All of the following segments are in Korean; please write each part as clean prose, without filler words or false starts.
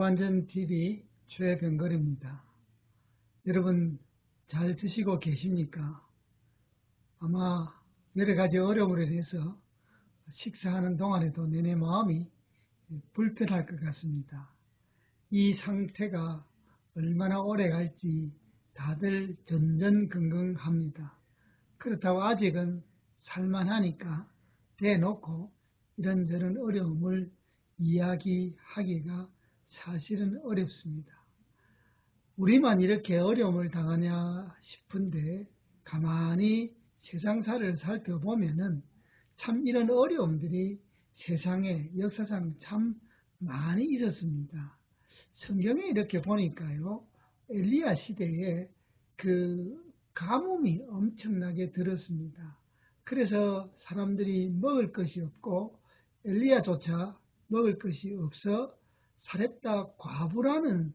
동안전TV 최병걸입니다. 여러분 잘 드시고 계십니까? 아마 여러 가지 어려움으로 인해서 식사하는 동안에도 내내 마음이 불편할 것 같습니다. 이 상태가 얼마나 오래 갈지 다들 전전긍긍합니다. 그렇다고 아직은 살만하니까 대놓고 이런저런 어려움을 이야기하기가 사실은 어렵습니다. 우리만 이렇게 어려움을 당하냐 싶은데 가만히 세상사를 살펴보면은 참 이런 어려움들이 세상에 역사상 참 많이 있었습니다. 성경에 이렇게 보니까요, 엘리야 시대에 그 가뭄이 엄청나게 들었습니다. 그래서 사람들이 먹을 것이 없고 엘리야조차 먹을 것이 없어 사렙다 과부라는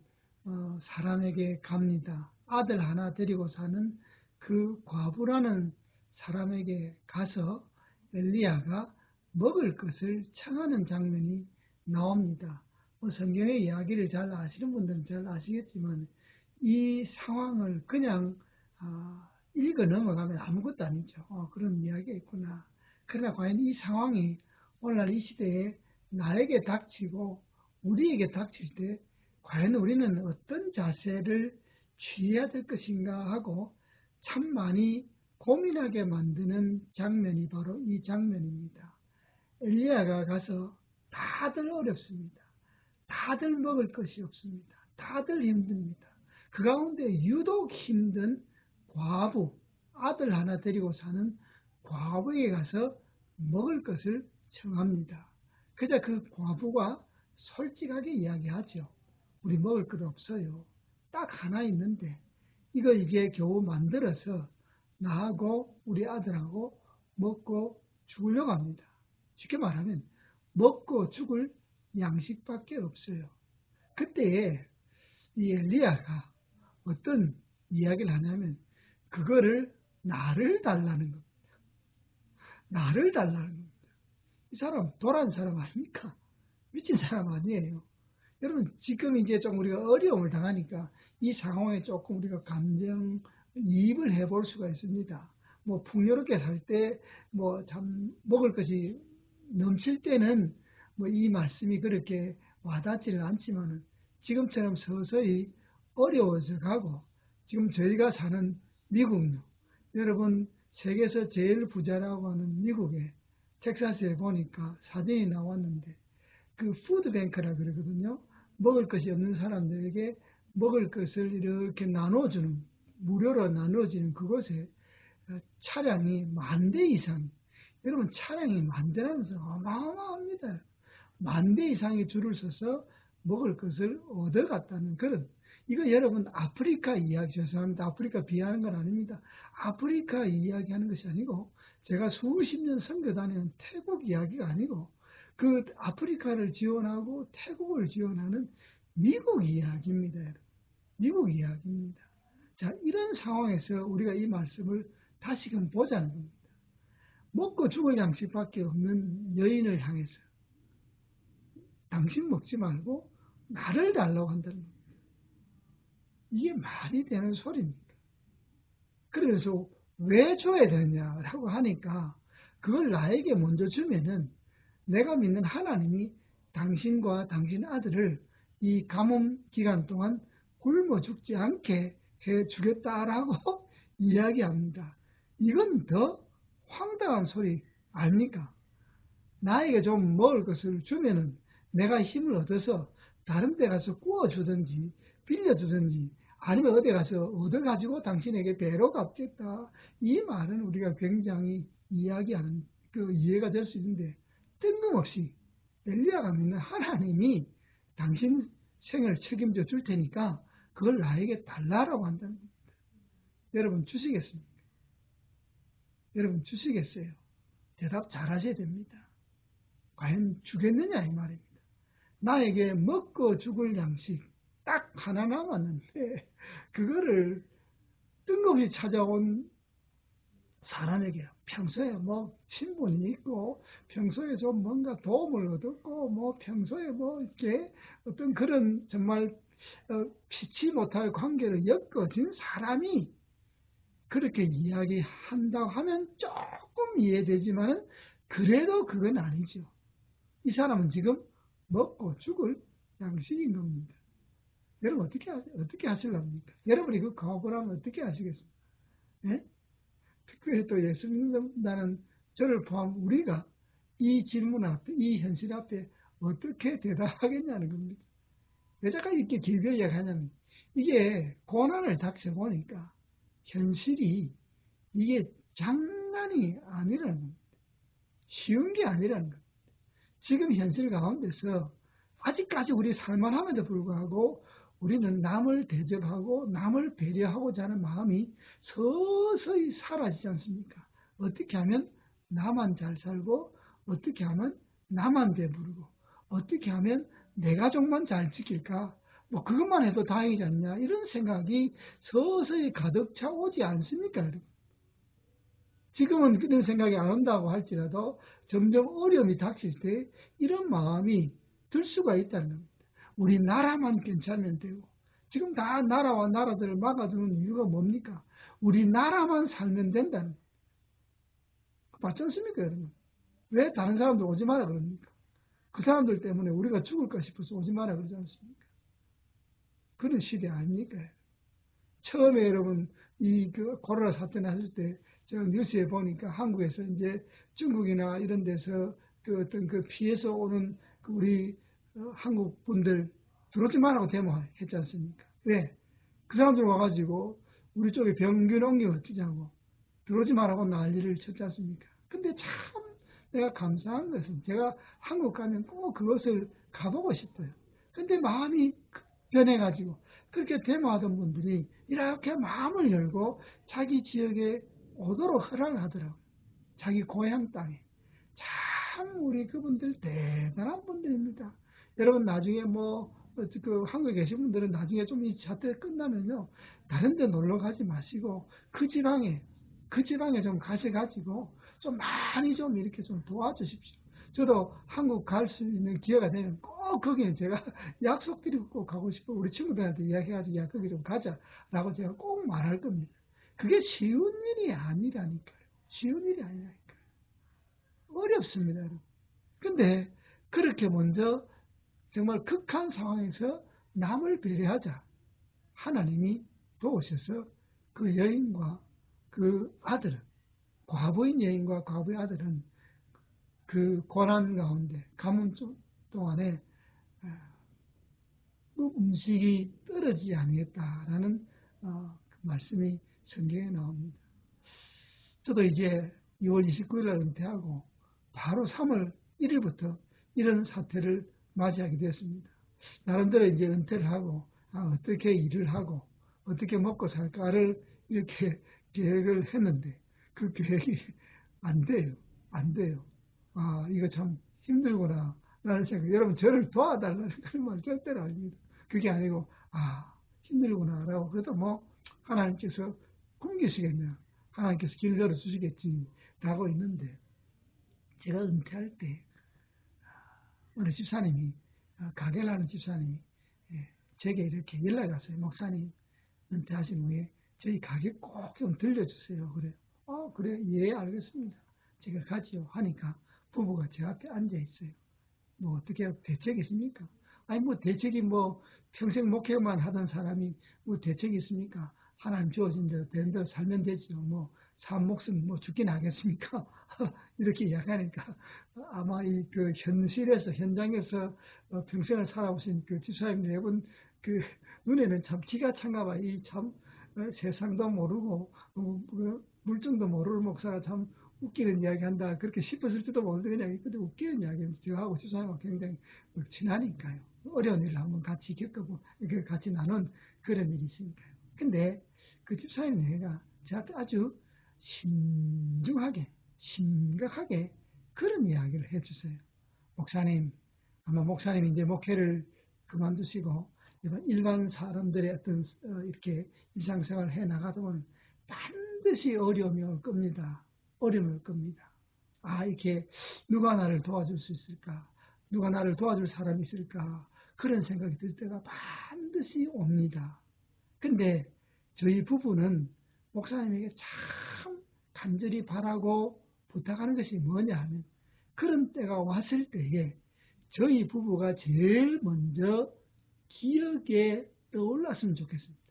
사람에게 갑니다. 아들 하나 데리고 사는 그 과부라는 사람에게 가서 엘리야가 먹을 것을 청하는 장면이 나옵니다. 성경의 이야기를 잘 아시는 분들은 잘 아시겠지만 이 상황을 그냥 읽어 넘어가면 아무것도 아니죠. 그런 이야기가 있구나. 그러나 과연 이 상황이 오늘날 이 시대에 나에게 닥치고 우리에게 닥칠 때 과연 우리는 어떤 자세를 취해야 될 것인가 하고 참 많이 고민하게 만드는 장면이 바로 이 장면입니다. 엘리야가 가서 다들 어렵습니다. 다들 먹을 것이 없습니다. 다들 힘듭니다. 그 가운데 유독 힘든 과부, 아들 하나 데리고 사는 과부에게 가서 먹을 것을 청합니다. 그저 그 과부가 솔직하게 이야기하죠. 우리 먹을 것 없어요. 딱 하나 있는데 이거 이제 겨우 만들어서 나하고 우리 아들하고 먹고 죽으려고 합니다. 쉽게 말하면 먹고 죽을 양식밖에 없어요. 그때에 이 엘리야가 어떤 이야기를 하냐면 그거를 나를 달라는 겁니다. 나를 달라는 겁니다. 이 사람 도란 사람 아닙니까? 미친 사람 아니에요. 여러분 지금 이제 좀 우리가 어려움을 당하니까 이 상황에 조금 우리가 감정이입을 해볼 수가 있습니다. 뭐 풍요롭게 살 때 뭐 참 먹을 것이 넘칠 때는 뭐 이 말씀이 그렇게 와닿지는 않지만은 지금처럼 서서히 어려워져 가고 지금 저희가 사는 미국요. 여러분 세계에서 제일 부자라고 하는 미국에 텍사스에 보니까 사진이 나왔는데 그 푸드뱅크라 그러거든요. 먹을 것이 없는 사람들에게 먹을 것을 이렇게 나눠주는, 무료로 나눠주는 그곳에 차량이 10,000대 이상, 여러분 차량이 10,000대라면서 어마어마합니다. 10,000대 이상의 줄을 서서 먹을 것을 얻어갔다는 그런, 이거 여러분 아프리카 이야기, 죄송합니다. 아프리카 비하하는 건 아닙니다. 아프리카 이야기하는 것이 아니고 제가 수십 년 선교 다니는 태국 이야기가 아니고 그 아프리카를 지원하고 태국을 지원하는 미국 이야기입니다. 여러분. 미국 이야기입니다. 자, 이런 상황에서 우리가 이 말씀을 다시금 보자는 겁니다. 먹고 죽을 양식밖에 없는 여인을 향해서 당신 먹지 말고 나를 달라고 한다는 겁니다. 이게 말이 되는 소리입니까? 그래서 왜 줘야 되느냐라고 하니까 그걸 나에게 먼저 주면은 내가 믿는 하나님이 당신과 당신 아들을 이 가뭄 기간 동안 굶어 죽지 않게 해주겠다라고 이야기합니다. 이건 더 황당한 소리 아닙니까? 나에게 좀 먹을 것을 주면은 내가 힘을 얻어서 다른 데 가서 구워주든지 빌려주든지 아니면 어디 가서 얻어가지고 당신에게 배로 갚겠다. 이 말은 우리가 굉장히 이야기하는 이해가 될 수 있는데 뜬금없이 엘리야가 믿는 하나님이 당신 생을 책임져 줄 테니까 그걸 나에게 달라라고 한다는 겁니다. 여러분 주시겠습니까? 여러분 주시겠어요? 대답 잘 하셔야 됩니다. 과연 주겠느냐 이 말입니다. 나에게 먹고 죽을 양식 딱 하나 남았는데 그거를 뜬금없이 찾아온 사람에게 평소에 뭐 친분이 있고 평소에 좀 뭔가 도움을 얻었고 뭐 평소에 뭐 이렇게 어떤 그런 정말 피치 못할 관계를 엮어진 사람이 그렇게 이야기한다고 하면 조금 이해되지만 그래도 그건 아니죠. 이 사람은 지금 먹고 죽을 양식인 겁니다. 여러분 어떻게 하실랍니까? 여러분이 그 가업을 하면 어떻게 하시겠습니까? 예? 특별히 또 예수 믿는다는 저를 포함 우리가 이 질문 앞에, 이 현실 앞에 어떻게 대답하겠냐는 겁니다. 왜 자꾸 이렇게 길게 이야기하냐면 이게 고난을 닥쳐보니까 현실이 이게 장난이 아니라는 겁니다. 쉬운 게 아니라는 겁니다. 지금 현실 가운데서 아직까지 우리 살만함에도 불구하고 우리는 남을 대접하고 남을 배려하고자 하는 마음이 서서히 사라지지 않습니까? 어떻게 하면 나만 잘 살고 어떻게 하면 나만 배부르고 어떻게 하면 내 가족만 잘 지킬까? 뭐 그것만 해도 다행이지 않냐? 이런 생각이 서서히 가득 차오지 않습니까, 여러분? 지금은 그런 생각이 안 온다고 할지라도 점점 어려움이 닥칠 때 이런 마음이 들 수가 있다는 겁니다. 우리 나라만 괜찮으면 되고 지금 다 나라와 나라들을 막아두는 이유가 뭡니까? 우리 나라만 살면 된다는 거예요. 맞지 않습니까, 여러분? 왜 다른 사람들 오지 마라 그럽니까? 그 사람들 때문에 우리가 죽을까 싶어서 오지 마라 그러지 않습니까? 그런 시대 아닙니까? 처음에 여러분 그 코로나 사태 났을 때 제가 뉴스에 보니까 한국에서 이제 중국이나 이런 데서 그 어떤 그 피해서 오는 그 우리 한국 분들 들어오지 말라고 데모했지 않습니까? 왜? 그 사람들 와가지고 우리 쪽에 병균 옮기면 어쩌자고 들어오지 말라고 난리를 쳤지 않습니까? 근데 참 내가 감사한 것은 제가 한국 가면 꼭 그것을 가보고 싶어요. 근데 마음이 변해가지고 그렇게 데모하던 분들이 이렇게 마음을 열고 자기 지역에 오도록 허락을 하더라고요. 자기 고향 땅에. 참 우리 그분들 대단한 분들입니다. 여러분 나중에 그 한국에 계신 분들은 나중에 좀 이 사태 끝나면요. 다른 데 놀러 가지 마시고 그 지방에 좀 가셔가지고 좀 많이 좀 이렇게 좀 도와주십시오. 저도 한국 갈 수 있는 기회가 되면 꼭 거기에 제가 약속드리고 꼭 가고 싶어. 우리 친구들한테 이야기해가지고 야 거기 좀 가자라고 제가 꼭 말할 겁니다. 그게 쉬운 일이 아니라니까요. 쉬운 일이 아니라니까요. 어렵습니다, 여러분. 근데 그렇게 먼저 정말 극한 상황에서 남을 배려하자. 하나님이 도우셔서 그 여인과 그 아들은 과부인 여인과 과부의 아들은 그 고난 가운데 가뭄 동안에 음식이 떨어지지 아니했다라는 그 말씀이 성경에 나옵니다. 저도 이제 6월 29일 날 은퇴하고 바로 3월 1일부터 이런 사태를 맞이하게 됐습니다. 나름대로 이제 은퇴를 하고 어떻게 일을 하고 어떻게 먹고 살까를 이렇게 계획을 했는데 그 계획이 안 돼요. 안 돼요. 이거 참 힘들구나 라는 생각. 여러분 저를 도와달라는 그런 말 절대로 아닙니다. 그게 아니고 힘들구나 라고 그래도 뭐 하나님께서 굶기시겠냐. 하나님께서 길 열어주시겠지 라고 있는데 제가 은퇴할 때 어느 집사님이 가게를 하는 집사님이 제게 이렇게 연락이 왔어요. 목사님 은퇴하신 후에 저희 가게 꼭 좀 들려주세요. 그래요. 그래 예 알겠습니다. 제가 가지요 하니까 부부가 제 앞에 앉아 있어요. 뭐 어떻게 대책이 있습니까? 아니 뭐 대책이 뭐 평생 목회만 하던 사람이 뭐 대책이 있습니까? 하나님 주어진 대로 되는 대로 살면 되지요. 뭐 산 목숨 뭐 죽긴 하겠습니까? 이렇게 이야기하니까 아마 이 그 현실에서 현장에서 평생을 살아오신 그 집사님 네 분 그 눈에는 참 기가 찬가 봐. 이 참 세상도 모르고 물정도 모르는 목사가 참 웃기는 이야기 한다. 그렇게 싶었을지도 모르는데 그냥 근데 웃기는 이야기입니다. 저하고 집사님하고 굉장히 친하니까요. 어려운 일을 한번 같이 겪어보고 같이 나눈 그런 일이 있으니까요. 근데 그 집사님 내가 저한테 아주 신중하게 심각하게 그런 이야기를 해주세요. 목사님 아마 목사님이 이제 목회를 그만두시고 일반 사람들의 어떤 이렇게 일상생활을 해 나가다 보면 반드시 어려움이 올 겁니다. 어려울 겁니다. 아, 이렇게 누가 나를 도와줄 수 있을까? 누가 나를 도와줄 사람이 있을까? 그런 생각이 들 때가 반드시 옵니다. 근데 저희 부부는 목사님에게 참 간절히 바라고 부탁하는 것이 뭐냐 하면, 그런 때가 왔을 때에 저희 부부가 제일 먼저 기억에 떠올랐으면 좋겠습니다.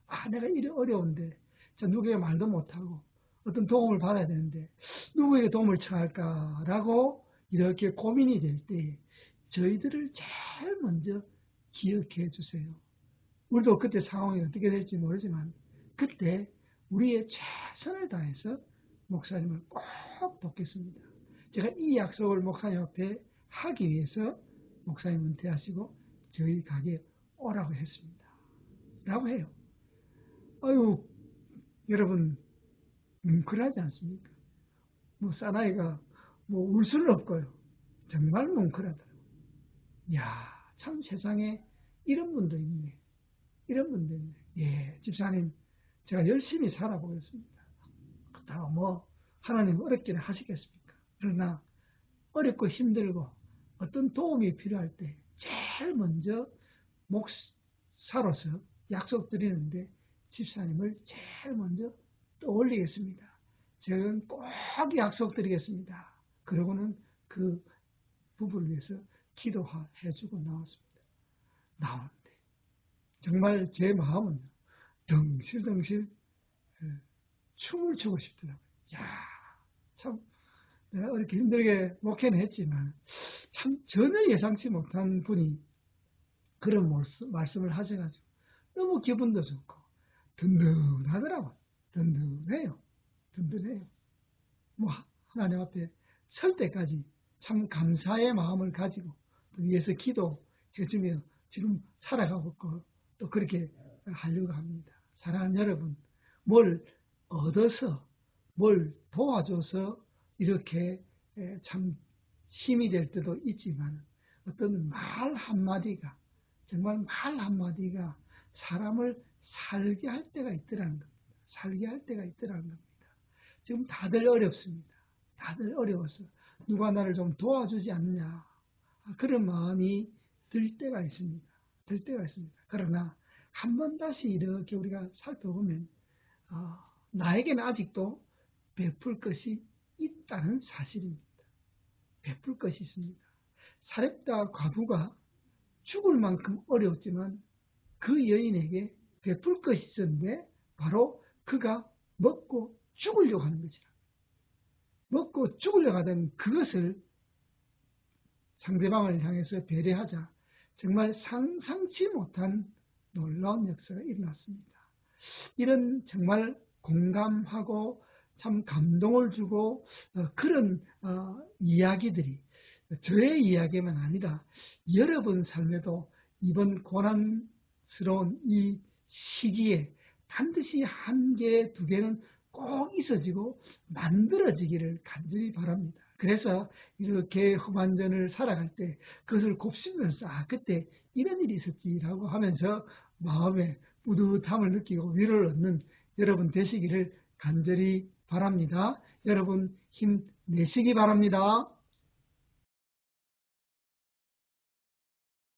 아, 내가 이래 어려운데, 저 누구에게 말도 못하고 어떤 도움을 받아야 되는데 누구에게 도움을 청할까라고 이렇게 고민이 될 때 저희들을 제일 먼저 기억해 주세요. 우리도 그때 상황이 어떻게 될지 모르지만 그때 우리의 최선을 다해서 목사님을 꼭 돕겠습니다. 제가 이 약속을 목사님 앞에 하기 위해서 목사님 은퇴하시고 저희 가게에 오라고 했습니다. 라고 해요. 아유, 여러분 뭉클하지 않습니까? 뭐 사나이가 뭐 울 수는 없고요. 정말 뭉클하더라고요. 이야, 참 세상에 이런 분도 있네. 이런 분도 있네. 예, 집사님, 제가 열심히 살아보겠습니다. 그렇다고 뭐 하나님 어렵기는 하시겠습니까? 그러나 어렵고 힘들고 어떤 도움이 필요할 때 제일 먼저 목사로서 약속드리는데 집사님을 제일 먼저 떠올리겠습니다. 저는 꼭 약속드리겠습니다. 그러고는 그 부부를 위해서 기도해주고 나왔습니다. 나오는데 정말 제 마음은 덩실덩실 춤을 추고 싶더라고요. 야, 참 내가 이렇게 힘들게 목회는 했지만 참 전혀 예상치 못한 분이 그런 말씀을 하셔가지고 너무 기분도 좋고 든든하더라고요. 든든해요. 든든해요. 뭐 하나님 앞에 설 때까지 참 감사의 마음을 가지고 또 위해서 기도해주며 지금 살아가고 있고 또 그렇게 하려고 합니다. 사랑하는 여러분, 뭘 얻어서 뭘 도와줘서 이렇게 참 힘이 될 때도 있지만 어떤 말 한마디가 정말 말 한마디가 사람을 살게 할 때가 있더라는 겁니다. 살게 할 때가 있더라는 겁니다. 지금 다들 어렵습니다. 다들 어려워서 누가 나를 좀 도와주지 않느냐 그런 마음이 들 때가 있습니다. 들 때가 있습니다. 그러나 한 번 다시 이렇게 우리가 살펴보면 나에게는 아직도 베풀 것이 있다는 사실입니다. 베풀 것이 있습니다. 사렙다 과부가 죽을 만큼 어려웠지만 그 여인에게 베풀 것이 있었는데 바로 그가 먹고 죽으려고 하는 것이라. 먹고 죽으려고 하던 그것을 상대방을 향해서 배려하자 정말 상상치 못한 놀라운 역사가 일어났습니다. 이런 정말 공감하고 참 감동을 주고 그런 이야기들이 저의 이야기만 아니라 여러분 삶에도 이번 고난스러운 이 시기에 반드시 한 개, 두 개는 꼭 있어지고 만들어지기를 간절히 바랍니다. 그래서 이렇게 후반전을 살아갈 때 그것을 곱씹으면서 그때 이런 일이 있었지라고 하면서 마음에 뿌듯함을 느끼고 위로를 얻는 여러분 되시기를 간절히 바랍니다. 여러분 힘내시기 바랍니다.